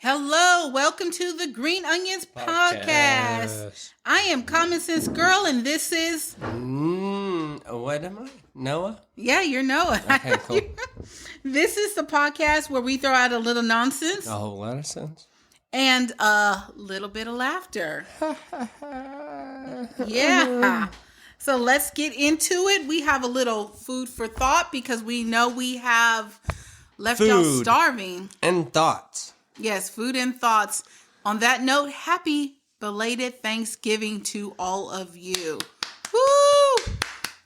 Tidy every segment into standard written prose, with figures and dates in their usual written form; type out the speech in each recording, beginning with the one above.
Hello, welcome to the Green Onions Podcast. I am Common Sense Girl, and this is... What am I? Noah? Yeah, you're Noah. Okay, cool. This is the podcast where we throw out a little nonsense. A whole lot of sense. And a little bit of laughter. Yeah. So let's get into it. We have a little food for thought because we know we have left y'all starving. And thoughts. Yes, food and thoughts. On that note, happy belated Thanksgiving to all of you. Woo!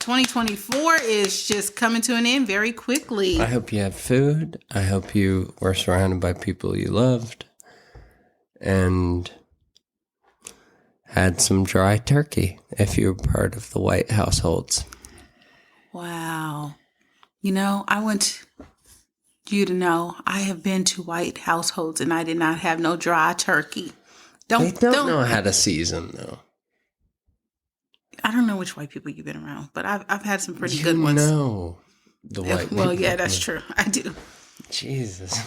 2024 is just coming to an end very quickly. I hope you have food. I hope you were surrounded by people you loved. And had some dry turkey if you were part of the white households. Wow. You know, I want you to know I have been to white households and I did not have no dry turkey. They don't know how to season, though. I don't know which white people you've been around, but I've had some pretty good ones. No, the white people. Well, yeah, that's true. I do. Jesus.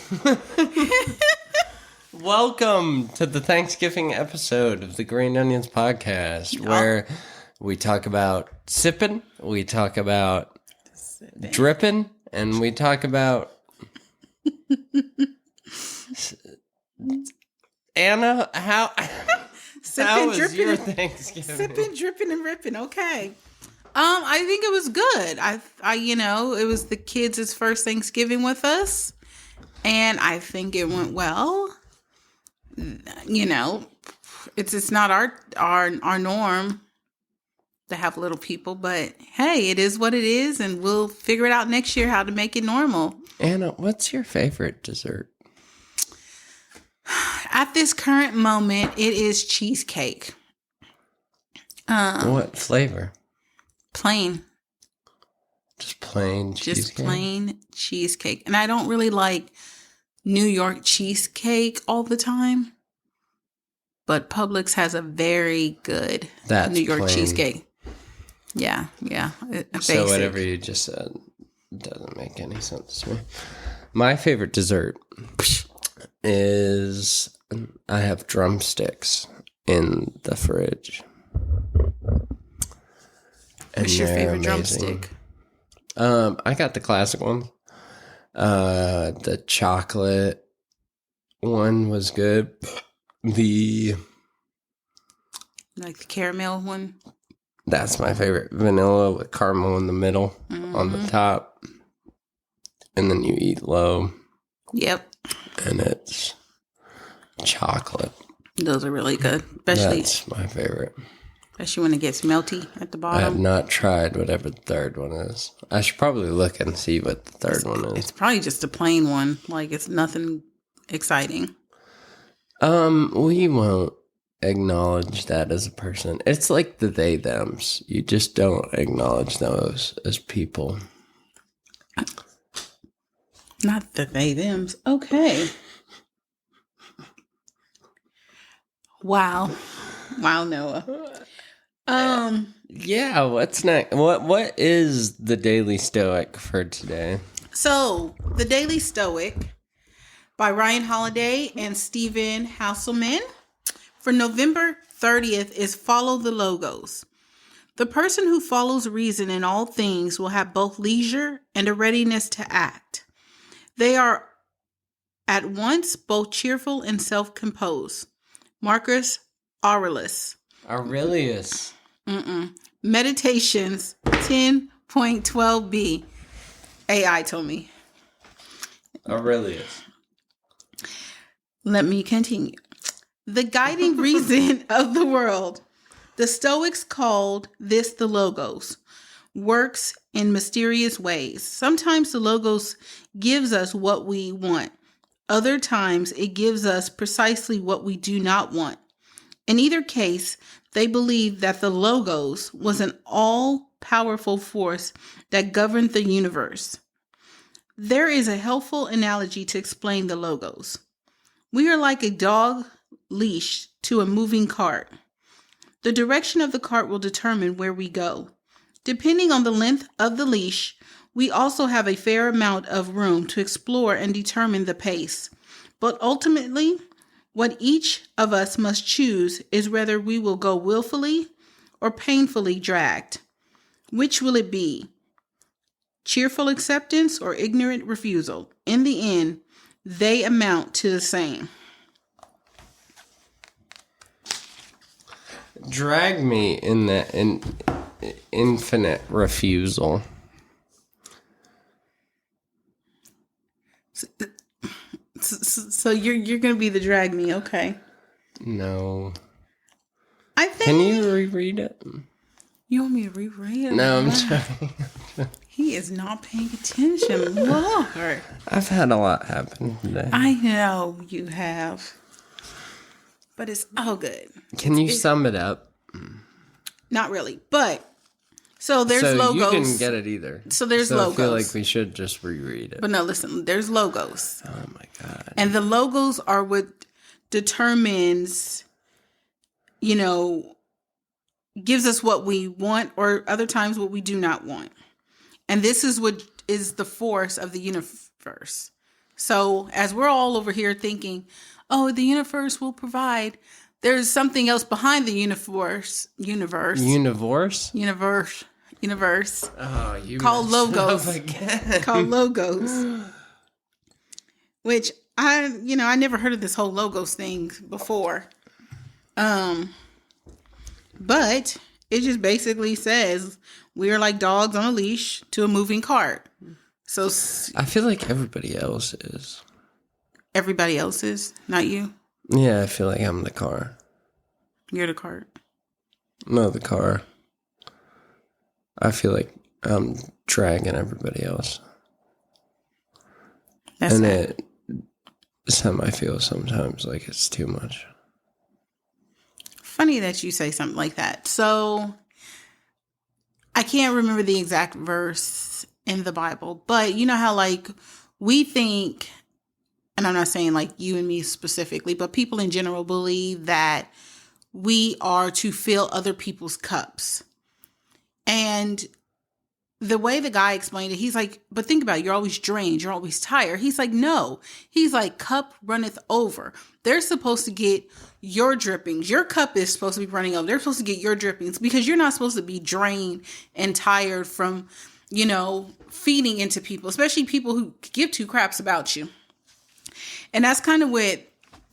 Welcome to the Thanksgiving episode of the Green Onions Podcast, where we talk about sipping, we talk about dripping, and we talk about... Anna, how was your Thanksgiving? Sipping, dripping, and ripping. Okay. I think it was good. It was the kids' first Thanksgiving with us, and I think it went well. You know, it's not our norm to have little people, but hey, it is what it is, and we'll figure it out next year how to make it normal. Anna, what's your favorite dessert? At this current moment, it is cheesecake. What flavor? Plain. Just plain cheesecake? Just plain cheesecake. And I don't really like New York cheesecake all the time. But Publix has a very good New York cheesecake. Yeah. So whatever you just said doesn't make any sense to me. My favorite dessert is I have drumsticks in the fridge. What's your favorite drumstick? I got the classic one. The chocolate one was good. The caramel one? That's my favorite. Vanilla with caramel in the middle on the top. And then you eat low. Yep. And it's chocolate. Those are really good. That's my favorite. Especially when it gets melty at the bottom. I have not tried whatever the third one is. I should probably look and see what the third one is. It's probably just a plain one. Like, it's nothing exciting. We won't acknowledge that as a person. It's like the they thems. You just don't acknowledge those as people. Not the they thems. Okay. Wow, Noah. Yeah, what's next? What is the Daily Stoic for today? So, the Daily Stoic by Ryan Holiday and Stephen Hasselman for November 30th is Follow the Logos. The person who follows reason in all things will have both leisure and a readiness to act. They are at once both cheerful and self-composed. Marcus Aurelius. Meditations 10.12b. AI told me. Aurelius. Let me continue. The guiding reason of the world. The Stoics called this the Logos. Works in mysterious ways. Sometimes the Logos gives us what we want. Other times it gives us precisely what we do not want. In either case, they believed that the Logos was an all-powerful force that governed the universe. There is a helpful analogy to explain the Logos. We are like a dog leashed to a moving cart. The direction of the cart will determine where we go. Depending on the length of the leash, we also have a fair amount of room to explore and determine the pace. But ultimately, What each of us must choose is whether we will go willfully or painfully dragged. Which will it be? Cheerful acceptance or ignorant refusal? In the end, they amount to the same. Drag me in that infinite refusal. So you're gonna be the drag me, okay? No. I think. Can you reread it? You want me to reread it? No, I'm sorry. He is not paying attention. Lord. I've had a lot happen today. I know you have. But it's all good. Can you sum it up? Not really. But, so there's logos. You didn't get it either. So there's logos. I feel like we should just reread it. But no, listen, there's logos. Oh my God. And the logos are what determines, gives us what we want or other times what we do not want. And this is what is the force of the universe. So as we're all over here thinking, oh, the universe will provide, there's something else behind the universe. Oh, you called logos. Again. Called logos. Which I never heard of this whole logos thing before. But it just basically says we are like dogs on a leash to a moving cart. So I feel like everybody else is. Everybody else is, not you? Yeah, I feel like I'm the car. You're the cart. No, the car. I feel like I'm dragging everybody else. That's and sad. I feel sometimes like it's too much. Funny that you say something like that. So I can't remember the exact verse in the Bible, but you know how like we think, and I'm not saying like you and me specifically, but people in general believe that we are to fill other people's cups. And the way the guy explained it, he's like, but think about it, you're always drained, you're always tired. He's like, no. He's like, cup runneth over. They're supposed to get your drippings. Your cup is supposed to be running over. They're supposed to get your drippings because you're not supposed to be drained and tired from, feeding into people, especially people who give two craps about you. And that's kind of what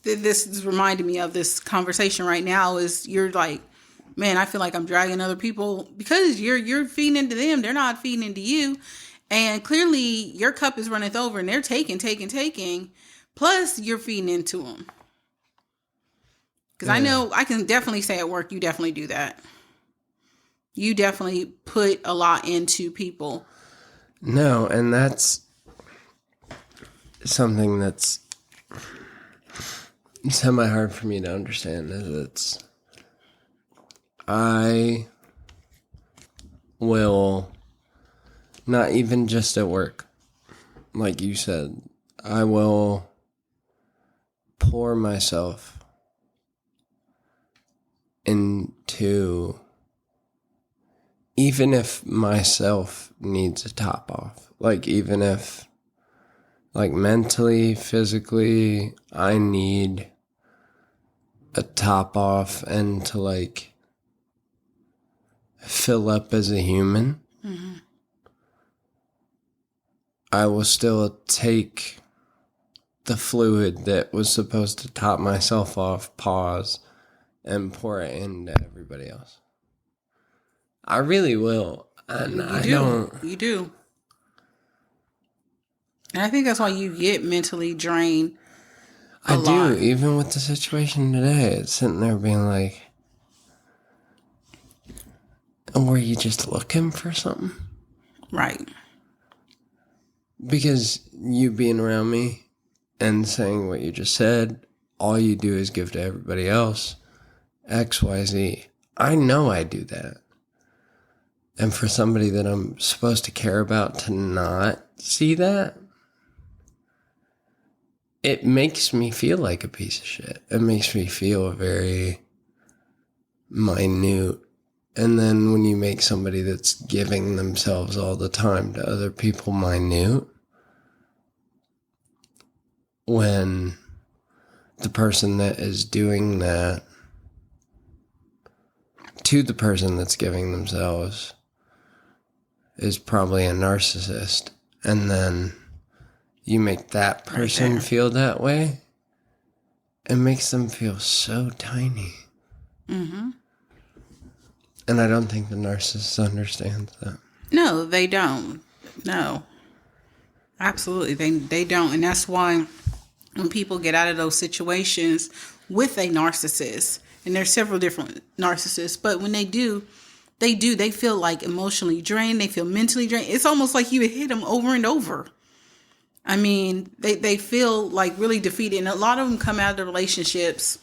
this is reminding me of this conversation right now is you're like, man, I feel like I'm dragging other people because you're feeding into them. They're not feeding into you. And clearly your cup is runneth over and they're taking. Plus you're feeding into them. Because I know I can definitely say at work, you definitely do that. You definitely put a lot into people. No, and that's something that's semi-hard for me to understand is I will, not even just at work, like you said, I will pour myself into, even if myself needs a top off, like even if, like mentally, physically, I need a top off and to like fill up as a human, mm-hmm. I will still take the fluid that was supposed to top myself off, pause, and pour it into everybody else. I really will. And You do. And I think that's why you get mentally drained. I do, even with the situation today. It's sitting there being like, were you just looking for something? Right. Because you being around me and saying what you just said, all you do is give to everybody else X, Y, Z. I know I do that. And for somebody that I'm supposed to care about to not see that, it makes me feel like a piece of shit. It makes me feel very minute. And then when you make somebody that's giving themselves all the time to other people minute, when the person that is doing that to the person that's giving themselves is probably a narcissist. And then you make that person feel that way. It makes them feel so tiny. Mm-hmm. And I don't think the narcissist understands that. No, they don't. No. Absolutely. They don't. And that's why when people get out of those situations with a narcissist, and there's several different narcissists, but when they feel like emotionally drained. They feel mentally drained. It's almost like you would hit them over and over. I mean, they feel like really defeated. And a lot of them come out of the relationships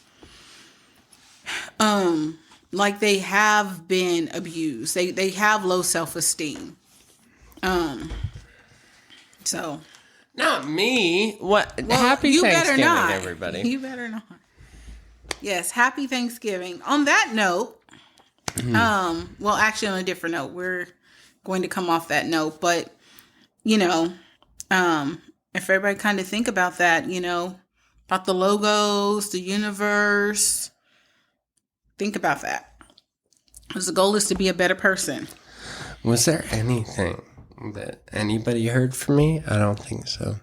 like they have been abused. They have low self-esteem. So. Not me. What? Well, happy you Thanksgiving, better not. everybody. You better not. Yes, happy Thanksgiving. On that note, well, actually on a different note, we're going to come off that note, but, if everybody kind of think about that, about the logos, the universe, think about that. Because the goal is to be a better person. Was there anything that anybody heard from me? I don't think so.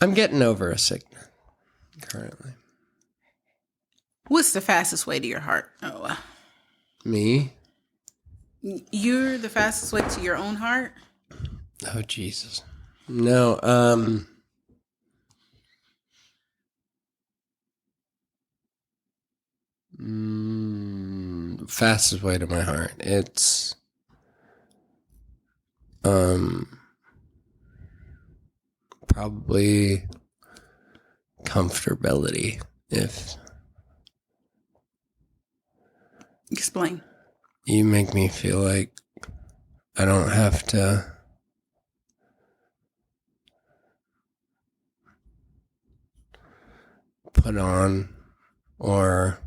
I'm getting over a sickness currently. What's the fastest way to your heart? Oh, Me? You're the fastest way to your own heart? Oh, Jesus. No, fastest way to my heart. It's probably comfortability. If Explain. you make me feel like I don't have to put on or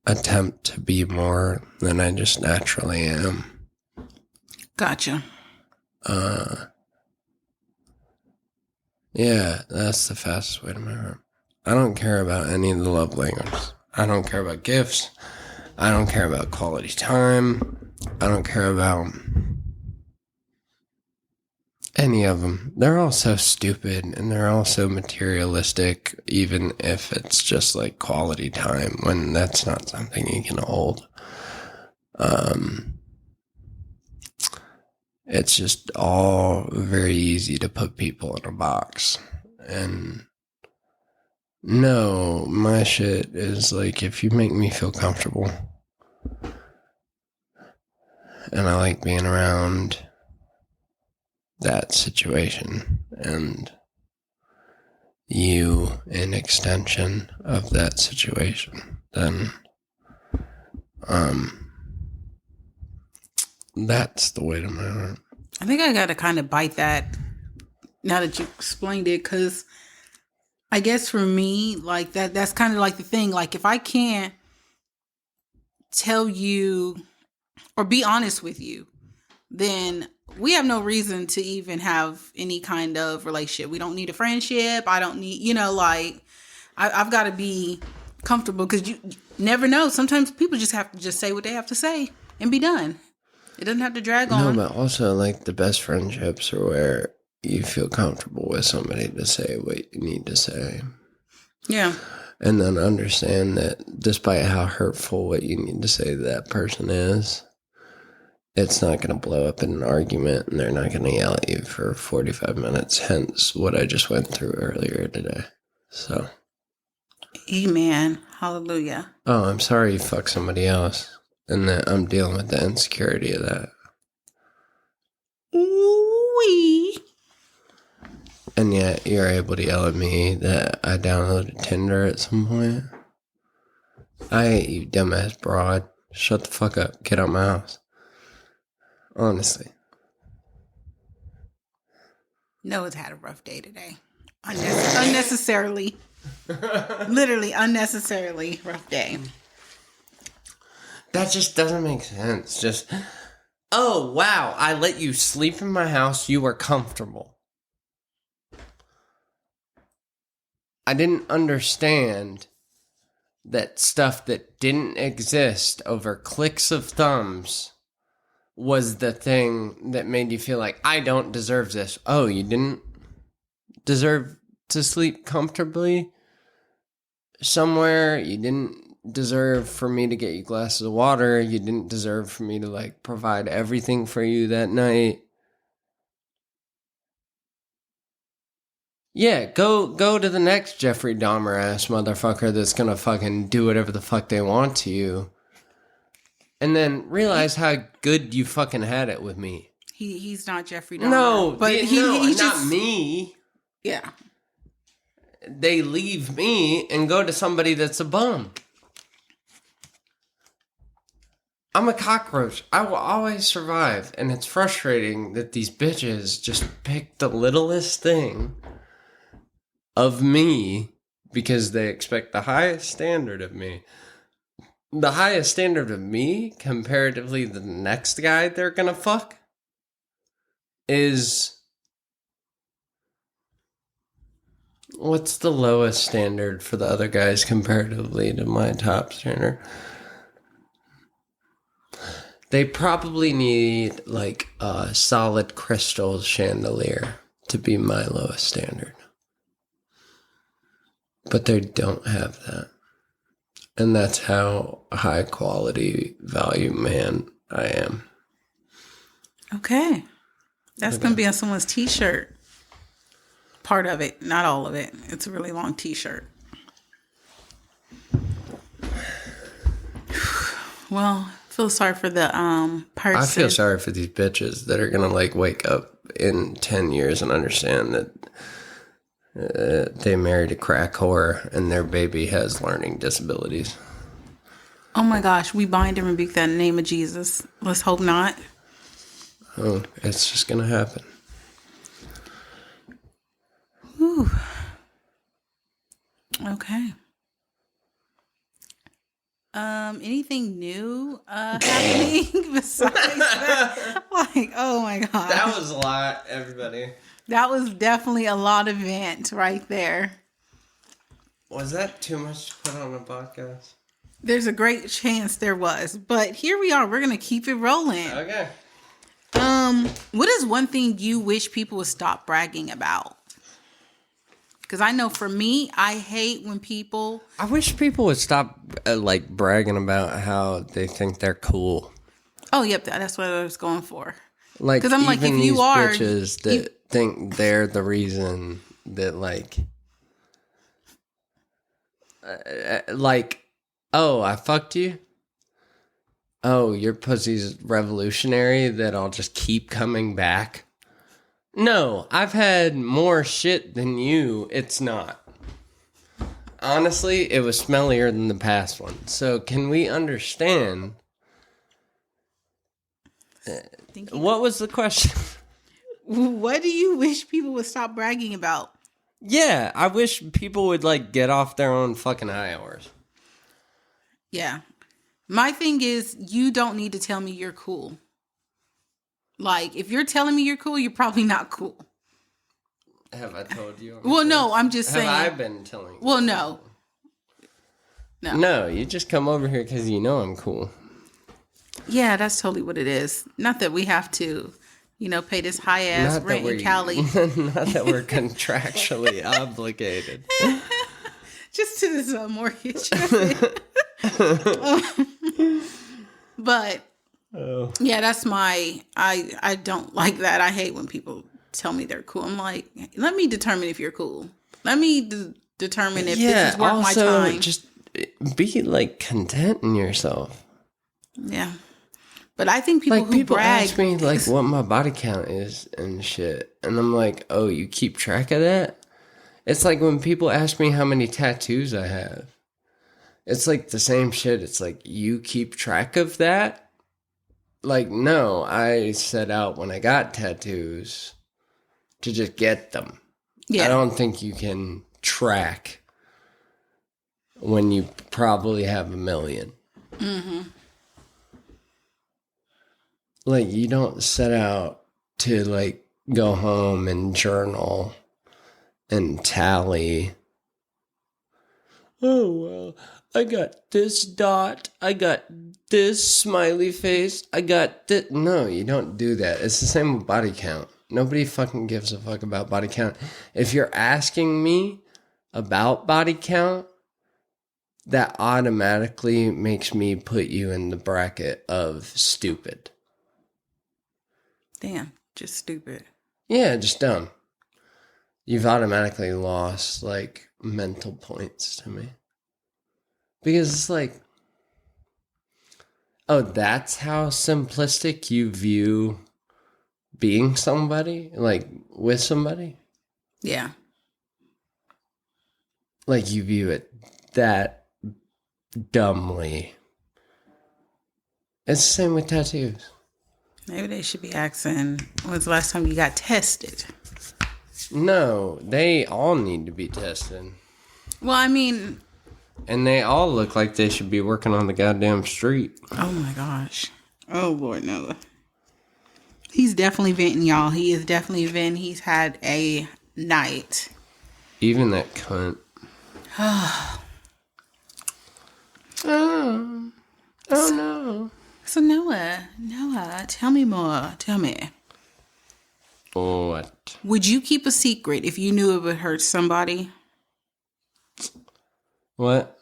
attempt to be more than I just naturally am. Gotcha. Yeah, that's the fastest way to my heart. I don't care about any of the love languages. I don't care about gifts. I don't care about quality time. I don't care about any of them. They're all so stupid and they're all so materialistic, even if it's just like quality time, when that's not something you can hold. It's just all very easy to put people in a box. And no, my shit is like, if you make me feel comfortable and I like being around that situation and you an extension of that situation, then that's the way to my heart. I think I got to kind of bite that now that you explained it, because I guess for me, like that's kind of like the thing. Like if I can't tell you or be honest with you, then we have no reason to even have any kind of relationship. We don't need a friendship. I don't need, I've got to be comfortable, because you never know. Sometimes people just have to just say what they have to say and be done. It doesn't have to drag on. No, but also like the best friendships are where you feel comfortable with somebody to say what you need to say. Yeah. And then understand that despite how hurtful what you need to say to that person is, it's not going to blow up in an argument and they're not going to yell at you for 45 minutes. Hence what I just went through earlier today. So. Amen. Hallelujah. Oh, I'm sorry you fucked somebody else. And that I'm dealing with the insecurity of that. Ooh-wee. And yet you're able to yell at me that I downloaded Tinder at some point. I hate you, dumbass broad. Shut the fuck up. Get out my house. Honestly. Noah's had a rough day today. Unnecessarily. Literally unnecessarily rough day. That just doesn't make sense. Just, oh, wow, I let you sleep in my house. You were comfortable. I didn't understand that stuff that didn't exist over clicks of thumbs was the thing that made you feel like, I don't deserve this. Oh, you didn't deserve to sleep comfortably somewhere? You didn't deserve for me to get you glasses of water? You didn't deserve for me to, like, provide everything for you that night? Yeah, go to the next Jeffrey Dahmer ass motherfucker that's gonna fucking do whatever the fuck they want to you. And then realize how good you fucking had it with me. He's not Jeffrey Dahmer. No, but he's just, not me. Yeah. They leave me and go to somebody that's a bum. I'm a cockroach. I will always survive. And it's frustrating that these bitches just pick the littlest thing of me because they expect the highest standard of me. The highest standard of me, comparatively to the next guy they're gonna fuck, is... What's the lowest standard for the other guys comparatively to my top standard? They probably need, like, a solid crystal chandelier to be my lowest standard. But they don't have that. And that's how high quality value man I am. Okay. That's going to be on someone's t-shirt. Part of it, not all of it. It's a really long t-shirt. Well, I feel sorry for the person. I feel sorry for these bitches that are going to, like, wake up in 10 years and understand that they married a crack whore and their baby has learning disabilities. Oh my gosh, we bind and rebuke that in the name of Jesus. Let's hope not. Oh, it's just going to happen. Whew. Okay. Anything new happening besides that? Like, oh my god. That was a lot, everybody. That was definitely a lot of event right there. Was that too much to put on a podcast? There's a great chance there was, but here we are. We're gonna keep it rolling. Okay. What is one thing you wish people would stop bragging about? Because I know for me, I hate when people... I wish people would stop, like, bragging about how they think they're cool. Oh, yep, that's what I was going for. Like, because I'm like, if you are... bitches that think they're the reason that, like, oh, I fucked you? Oh, your pussy's revolutionary that I'll just keep coming back? No, I've had more shit than you. It's not. Honestly, it was smellier than the past one. So can we understand? What was the question? What do you wish people would stop bragging about? Yeah, I wish people would, like, get off their own fucking high horse. Yeah. My thing is, you don't need to tell me you're cool. Like, if you're telling me you're cool, you're probably not cool. Have I told you? Well, no, I'm just saying. Have I been telling you? Well, no. No, you just come over here because you know I'm cool. Yeah, that's totally what it is. Not that we have to, pay this high-ass rent in Cali. Not that we're contractually obligated. Just to this mortgage. But... Oh. Yeah, that's I don't like that. I hate when people tell me they're cool. I'm like, let me determine if you're cool. Let me determine if this is worth my time. Just be, like, content in yourself. Yeah. But I think people who people brag... ask me, like, what my body count is and shit. And I'm like, oh, you keep track of that? It's like when people ask me how many tattoos I have. It's like the same shit. It's like, you keep track of that? Like, no, I set out when I got tattoos to just get them. Yeah. I don't think you can track when you probably have 1 million. Mm-hmm. Like, you don't set out to, like, go home and journal and tally oh, well, I got this dot. I got this smiley face. I got this. No, you don't do that. It's the same with body count. Nobody fucking gives a fuck about body count. If you're asking me about body count, that automatically makes me put you in the bracket of stupid. Damn, just stupid. Yeah, just dumb. You've automatically lost, like, mental points to me. Because it's like, oh, that's how simplistic you view being somebody? Like, with somebody? Yeah. Like, you view it that dumbly. It's the same with tattoos. Maybe they should be asking, when's the last time you got tested? No, they all need to be tested. Well, I mean... And they all look like they should be working on the goddamn street. Oh, my gosh. Oh, Lord, Noah. He's definitely venting, y'all. He is definitely venting. He's had a night. Even that cunt. Oh, no. So, Noah, tell me more. Tell me. What? Would you keep a secret if you knew it would hurt somebody? What?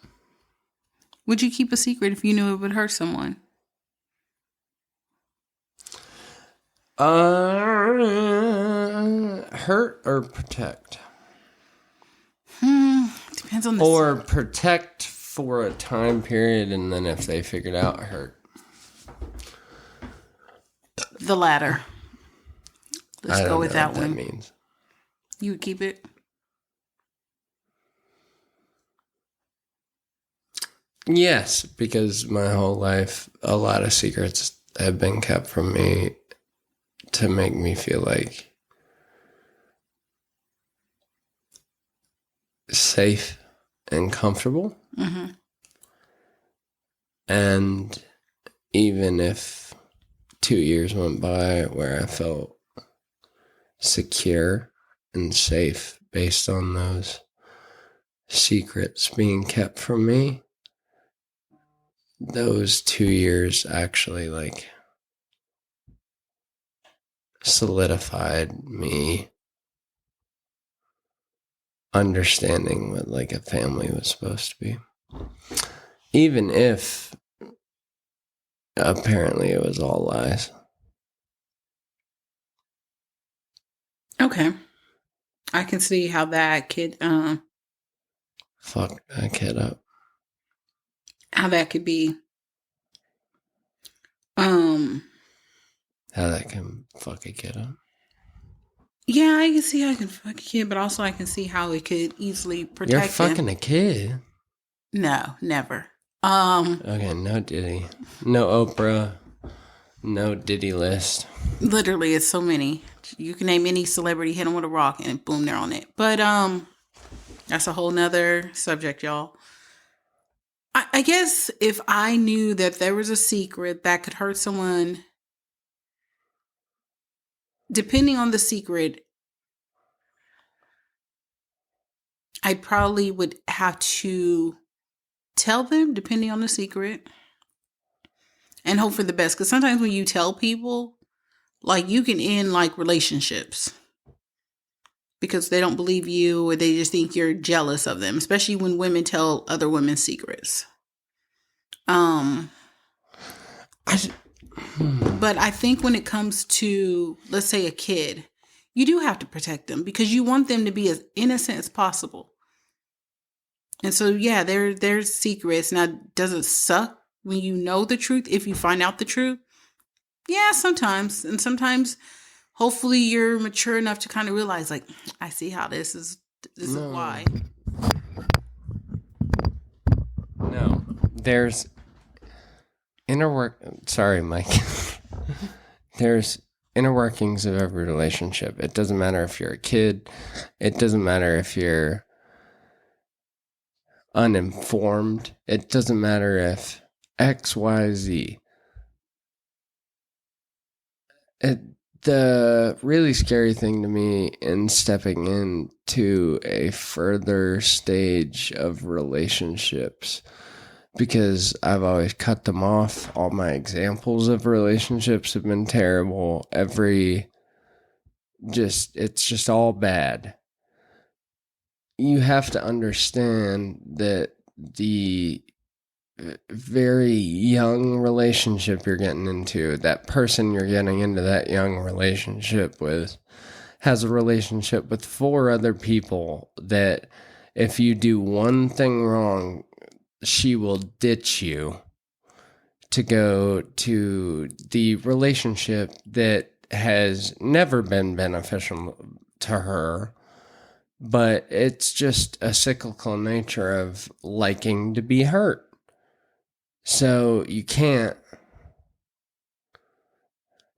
Would you keep a secret if you knew it would hurt someone? Hurt or protect? Depends on the... Or protect for a time period, and then if they figured out, hurt. The latter. Let's go with that one. That means. You would keep it? Yes, because my whole life, a lot of secrets have been kept from me to make me feel like safe and comfortable. Mm-hmm. And even if 2 years went by where I felt secure and safe based on those secrets being kept from me, those 2 years actually like solidified me understanding what like a family was supposed to be. Even if apparently it was all lies. Okay. I can see how that could Fuck that kid up. how that could be How that can fuck a kid up. yeah, I can see how I can fuck a kid, but also I can see how it could easily protect You're him. fucking a kid. No, never. Okay, no Diddy. No Oprah. No Diddy list. Literally, it's so many. You can name any celebrity, hit them with a rock, and boom, they're on it. But that's a whole nother subject, y'all. I guess if I knew that there was a secret that could hurt someone, depending on the secret, I probably would have to tell them, depending on the secret, and hope for the best. Because sometimes when you tell people, like, you can end like relationships because they don't believe you or they just think you're jealous of them, especially when women tell other women's secrets. But I think when it comes to, let's say, a kid, you do have to protect them because you want them to be as innocent as possible. And so, yeah, there's secrets. Now, does it suck when you know the truth if you find out the truth? Yeah, sometimes. And sometimes, hopefully, you're mature enough to kind of realize, like, I see how this is why. No. There's sorry, Mike. There's inner workings of every relationship. It doesn't matter if you're a kid. It doesn't matter if you're uninformed. It doesn't matter if X, Y, Z. the really scary thing to me in stepping into a further stage of relationships, because I've always cut them off. All my examples of relationships have been terrible. It's just all bad. You have to understand that the very young relationship you're getting into, that person you're getting into that young relationship with, has a relationship with 4 other people that if you do one thing wrong, she will ditch you to go to the relationship that has never been beneficial to her. But it's just a cyclical nature of liking to be hurt. So you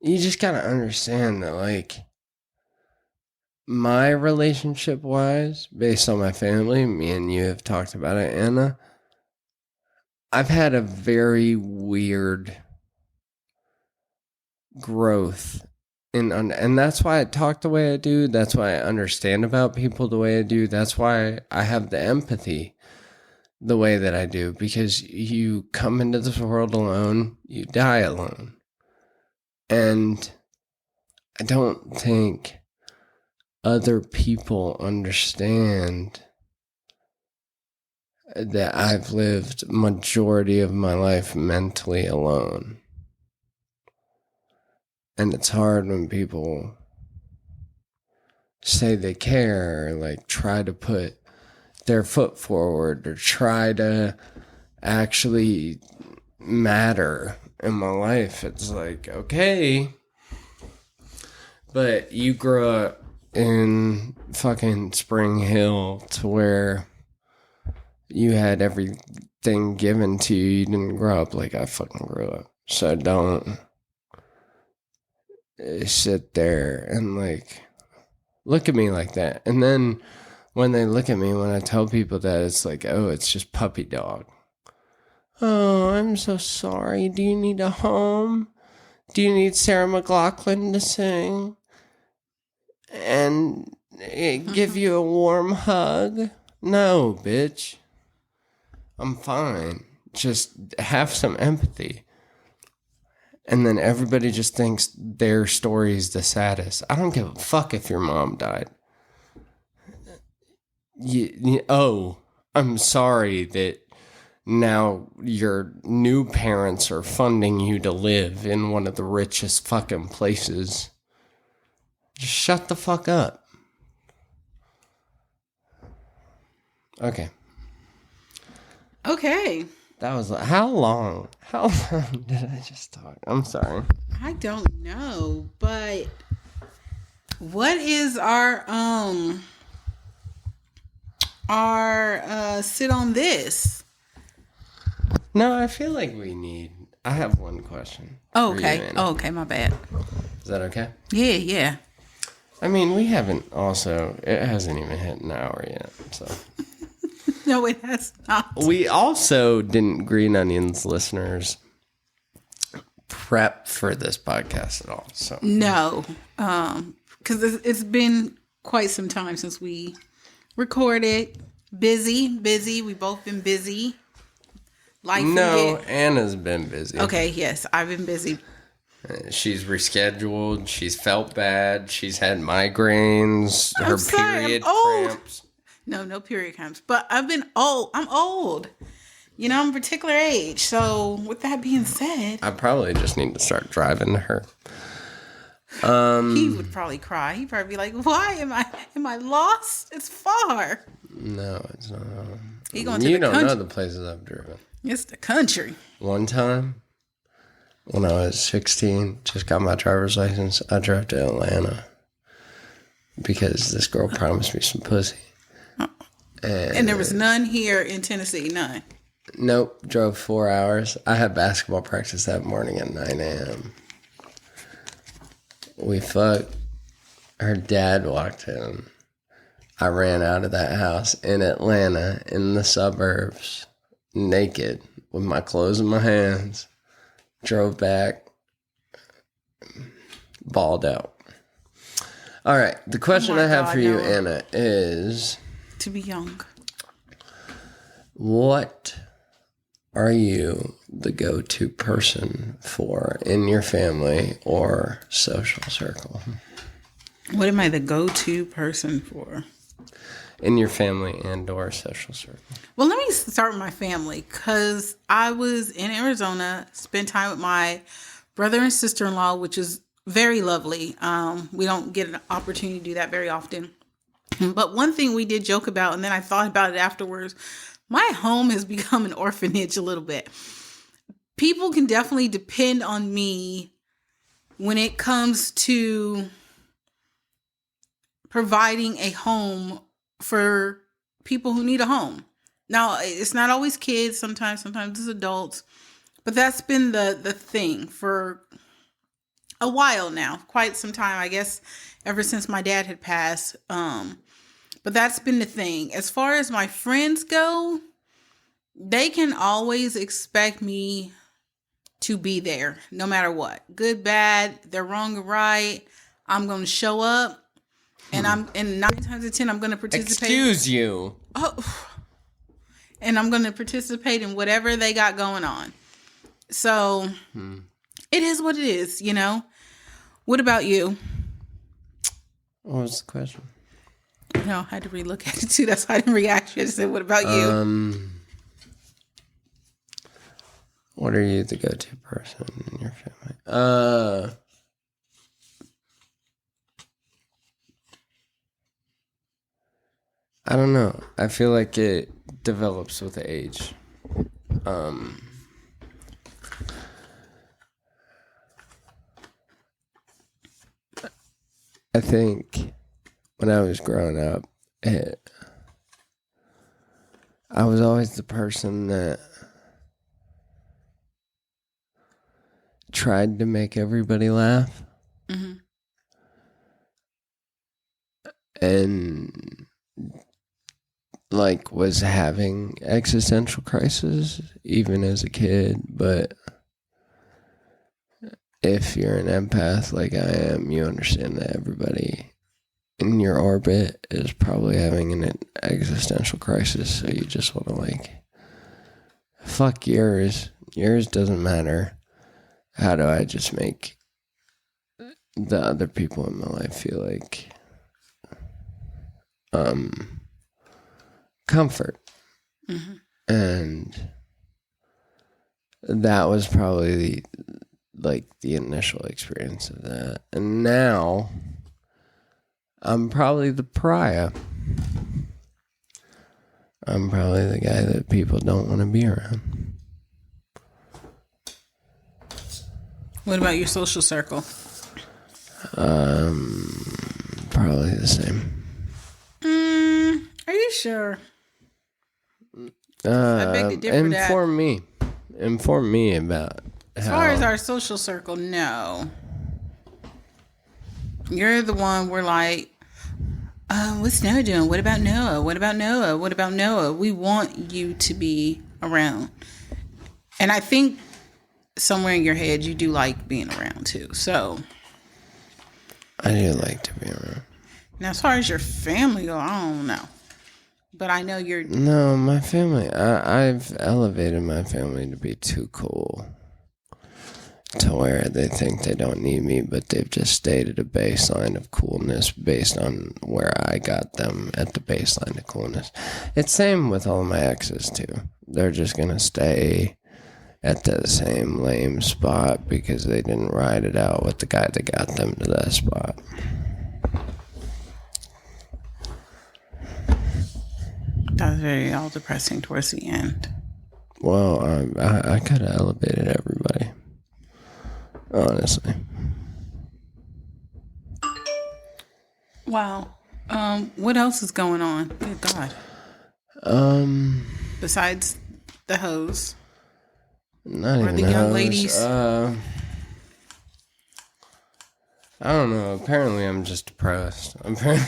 just gotta understand that, like, my relationship wise, based on my family, me and you have talked about it, Anna, I've had a very weird growth and that's why I talk the way I do. That's why I understand about people the way I do. That's why I have the empathy the way that I do, because you come into this world alone, you die alone. And I don't think other people understand that I've lived majority of my life mentally alone. And it's hard when people say they care, or like try to put their foot forward, or try to actually matter in my life. It's like, okay, but you grew up in fucking Spring Hill to where you had everything given to you. You didn't grow up like I fucking grew up. So don't sit there and like look at me like that. And then when they look at me, when I tell people that, it's like, oh, it's just puppy dog. Oh, I'm so sorry. Do you need a home? Do you need Sarah McLachlan to sing? And give you a warm hug? No, bitch. I'm fine. Just have some empathy. And then everybody just thinks their story is the saddest. I don't give a fuck if your mom died. I'm sorry that now your new parents are funding you to live in one of the richest fucking places. Just shut the fuck up. Okay. That was how long? How long did I just talk? I'm sorry. I don't know, but what is our sit on this? No, I feel like I have one question. Oh, okay. My bad. Is that okay? Yeah. I mean, it hasn't even hit an hour yet, so. No, it has not. We also didn't, Green Onions listeners, prep for this podcast at all. So no, because it's been quite some time since we recorded. Busy. We both been busy. Anna's been busy. Okay, yes, I've been busy. She's rescheduled. She's felt bad. She's had migraines. Her period cramps. No period cramps. But I've been old. I'm old. I'm a particular age. So with that being said, I probably just need to start driving to her. He would probably cry. He'd probably be like, "Why am I lost? It's far." No, it's not. You don't know the places I've driven. It's the country. One time, when I was 16, just got my driver's license, I drove to Atlanta because this girl promised me some pussy. And there was none here in Tennessee, none. Nope, drove 4 hours. I had basketball practice that morning at 9 a.m. We fucked. Her dad walked in. I ran out of that house in Atlanta, in the suburbs, naked, with my clothes in my hands. Drove back, balled out. All right. The question I have for you, Noah. Anna, is... To be young. What are you the go-to person for in your family or social circle? What am I the go-to person for? In your family and or social circle. Well, let me start with my family, because I was in Arizona, spent time with my brother and sister-in-law, which is very lovely. We don't get an opportunity to do that very often. But one thing we did joke about, and then I thought about it afterwards, my home has become an orphanage a little bit. People can definitely depend on me when it comes to providing a home for people who need a home. Now, it's not always kids. Sometimes it's adults. But that's been the thing for a while now. Quite some time, I guess, ever since my dad had passed. But that's been the thing. As far as my friends go, they can always expect me to be there, no matter what. Good, bad, they're wrong or right. I'm going to show up. And 9 times out of 10, I'm going to participate. Excuse you. Oh, and I'm going to participate in whatever they got going on. So it is what it is, you know. What about you? What was the question? No, I had to relook at it too. That's why I didn't react. I just said, what about you? What are you the go-to person in your family? I don't know. I feel like it develops with age. I think when I was growing up, I was always the person that tried to make everybody laugh. Mm-hmm. And like was having existential crisis even as a kid, but if you're an empath like I am, you understand that everybody in your orbit is probably having an existential crisis, so you just want to like, fuck yours doesn't matter. How do I just make the other people in my life feel like comfort? Mm-hmm. And that was probably the initial experience of that. And now I'm probably the pariah. I'm probably the guy that people don't want to be around. What about your social circle? Probably the same. Are you sure? I beg to differ. Inform me about as far as our social circle, no. You're the one we're like, what's Noah doing? What about Noah? What about Noah? What about Noah? We want you to be around. And I think somewhere in your head you do like being around too. So I do like to be around. Now as far as your family go, I don't know. But I know you're... No, my family, I've elevated my family to be too cool. To where they think they don't need me, but they've just stayed at a baseline of coolness based on where I got them at the baseline of coolness. It's same with all my exes too. They're just going to stay at the same lame spot because they didn't ride it out with the guy that got them to that spot. That was very all depressing towards the end. Well, I could have elevated everybody. Honestly. Wow. What else is going on? Good God. Besides the hoes. Not or even the young hoes. ladies. I don't know. Apparently, I'm just depressed. Apparently,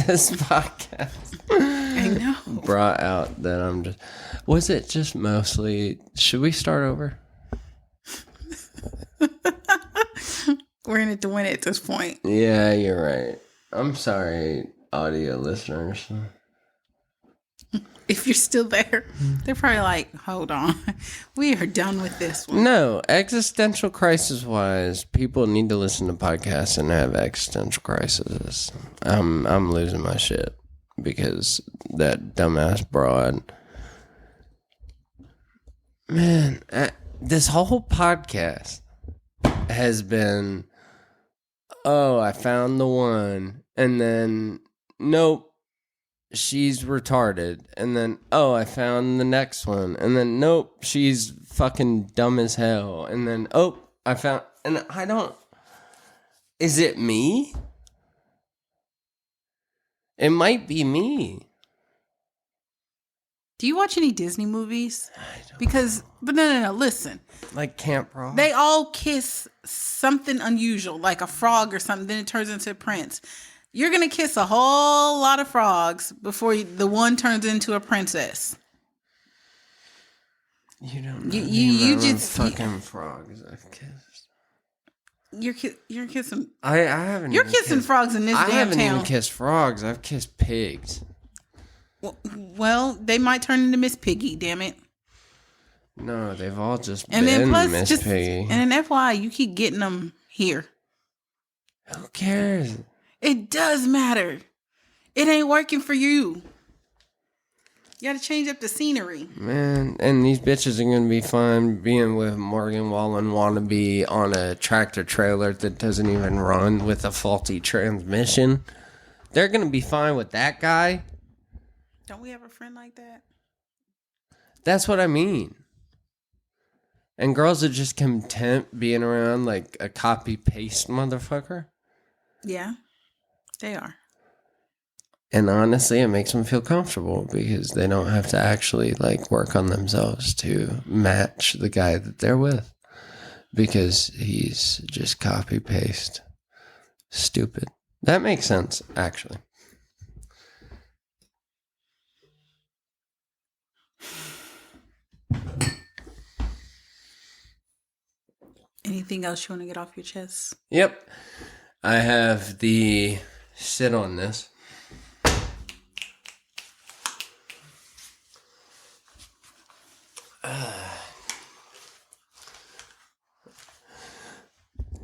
this podcast I know. brought out that I'm just... Was it just mostly... Should we start over? We're in it to win it at this point. Yeah, you're right. I'm sorry, audio listeners. If you're still there, they're probably like, hold on. We are done with this one. No, existential crisis wise, people need to listen to podcasts and have existential crises. I'm losing my shit because that dumbass broad. Man, this whole podcast has been, oh, I found the one, and then nope. She's retarded. And then, oh, I found the next one. And then, nope, she's fucking dumb as hell. And then, oh, I found, and I don't, is it me? It might be me. Do you watch any Disney movies? Because, but no, listen. Like Camp Rock? They all kiss something unusual, like a frog or something, then it turns into a prince. You're going to kiss a whole lot of frogs before the one turns into a princess. You don't know you just fucking frogs I've kissed. You're kissing. I haven't. You're kissing frogs in this damn town. I haven't even kissed frogs. I've kissed pigs. Well, they might turn into Miss Piggy. Damn it. No, they've all just and been then plus Miss Piggy. And then FYI, you keep getting them here. Who cares? It does matter. It ain't working for you. You gotta change up the scenery. Man, and these bitches are gonna be fine being with Morgan Wallen wannabe on a tractor trailer that doesn't even run with a faulty transmission. They're gonna be fine with that guy. Don't we have a friend like that? That's what I mean. And girls are just content being around like a copy-paste motherfucker. Yeah, they are. And honestly, it makes them feel comfortable because they don't have to actually like work on themselves to match the guy that they're with. Because he's just copy-paste. Stupid. That makes sense, actually. Anything else you want to get off your chest? Yep. I have the sit on this.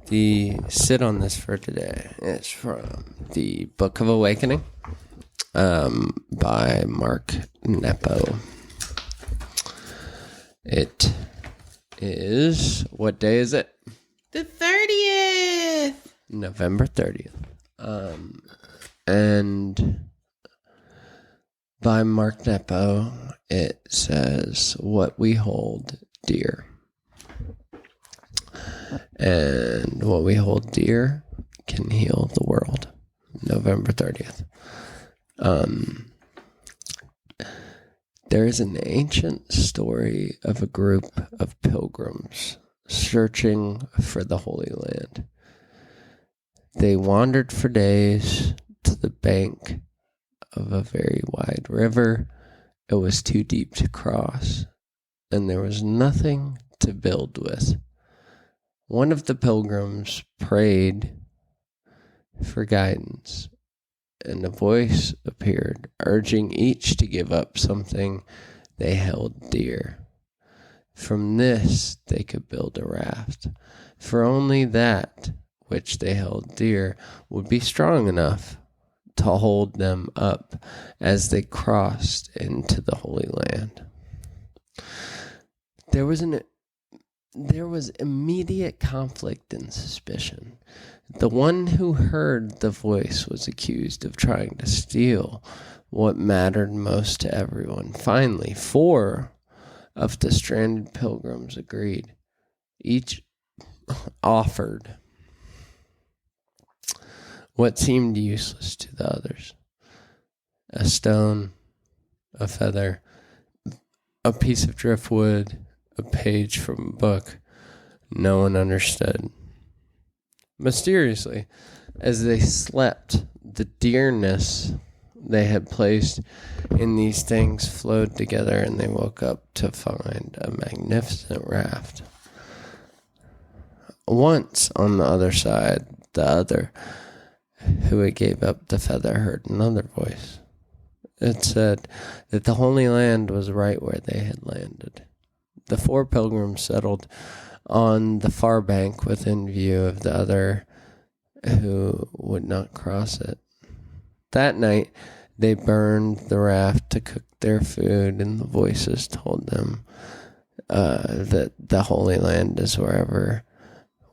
The sit on this for today is from the Book of Awakening by Mark Nepo. It is, what day is it? The 30th. November 30th. And by Mark Nepo, it says, what we hold dear. And what we hold dear can heal the world. November 30th. There is an ancient story of a group of pilgrims searching for the Holy Land. They wandered for days to the bank of a very wide river. It was too deep to cross, and there was nothing to build with. One of the pilgrims prayed for guidance, and a voice appeared, urging each to give up something they held dear. From this they could build a raft, for only that which they held dear would be strong enough to hold them up as they crossed into the Holy Land. There was immediate conflict and suspicion. The one who heard the voice was accused of trying to steal what mattered most to everyone. Finally, 4 of the stranded pilgrims agreed. Each offered what seemed useless to the others: a stone, a feather, a piece of driftwood, a page from a book. No one understood. Mysteriously, as they slept, the dearness they had placed in these things flowed together, and they woke up to find a magnificent raft. Once on the other side, the other who it gave up the feather heard another voice. It said that the Holy Land was right where they had landed. The 4 pilgrims settled on the far bank within view of the other who would not cross it. That night, they burned the raft to cook their food, and the voices told them that the Holy Land is wherever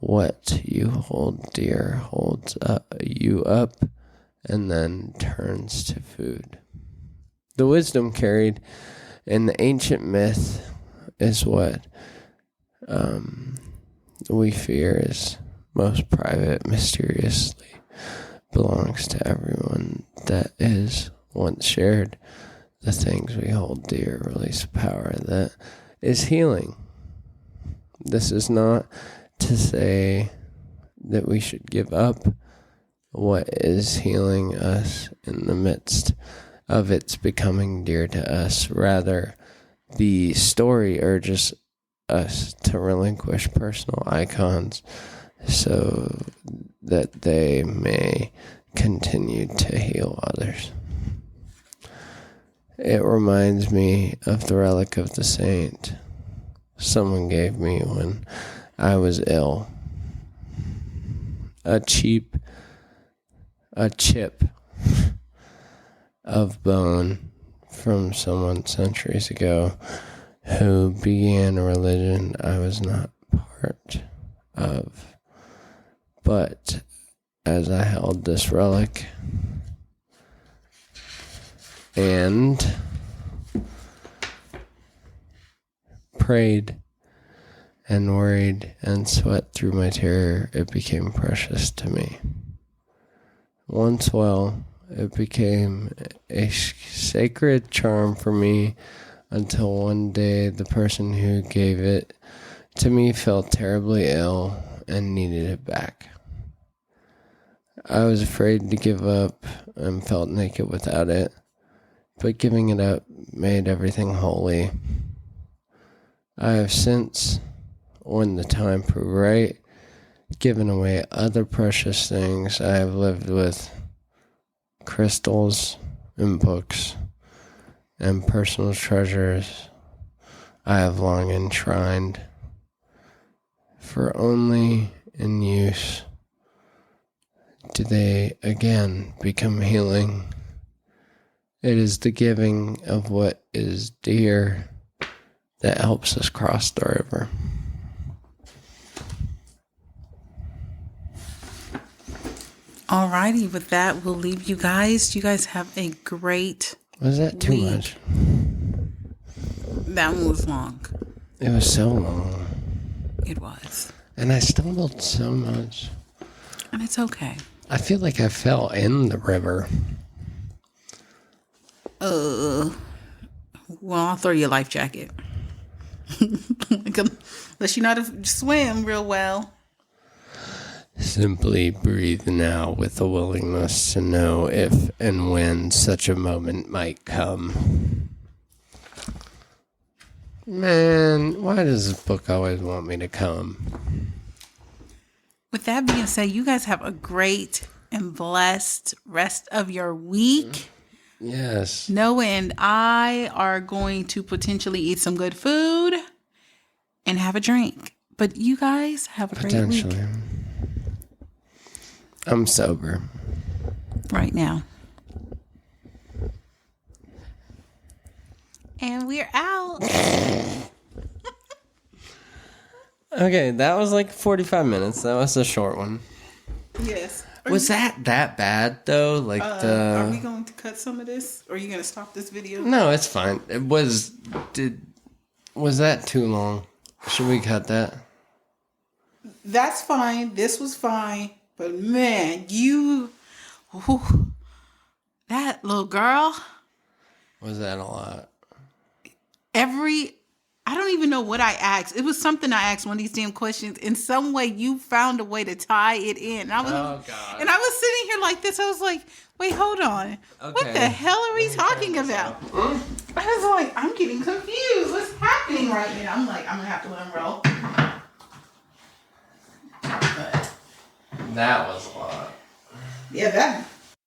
what you hold dear holds you up and then turns to food. The wisdom carried in the ancient myth is what we fear is most private, mysteriously belongs to everyone that is once shared. The things we hold dear release a power that is healing. This is not to say that we should give up what is healing us in the midst of its becoming dear to us. Rather, the story urges us to relinquish personal icons so that they may continue to heal others. It reminds me of the relic of the saint someone gave me when I was ill. A chip of bone from someone centuries ago who began a religion I was not part of. But as I held this relic and prayed and worried and sweat through my terror, it became precious to me. Once well, it became a sacred charm for me until one day the person who gave it to me fell terribly ill and needed it back. I was afraid to give up and felt naked without it, but giving it up made everything holy. I have since, when the time proved right, given away other precious things I have lived with, crystals and books and personal treasures I have long enshrined, for only in use do they again become healing. It is the giving of what is dear that helps us cross the river. Alrighty, with that, we'll leave you guys. You guys have a great Was that too week. much? That one was long. It was so long. It was. And I stumbled so much. And it's okay. I feel like I fell in the river. Well, I'll throw you a life jacket. Unless you know how to swim real well. Simply breathe now with a willingness to know if and when such a moment might come. Man, why does this book always want me to come? With that being said, you guys have a great and blessed rest of your week. Yes. Noah and I are going to potentially eat some good food and have a drink. But you guys have a great week. Potentially. I'm sober. Right now. And we're out. Okay, that was like 45 minutes. That was a short one. Yes. Was that bad though? Like Are we going to cut some of this? Or are you going to stop this video? No, it's fine. Was that too long? Should we cut that? That's fine. This was fine. But man, that little girl. Was that a lot? I don't even know what I asked. It was something I asked, one of these damn questions. In some way, you found a way to tie it in. And I was sitting here like this. I was like, wait, hold on. Okay. What the hell are we talking about? I was like, I'm getting confused. What's happening right now? I'm like, I'm going to have to let him roll. That was a lot. Yeah, that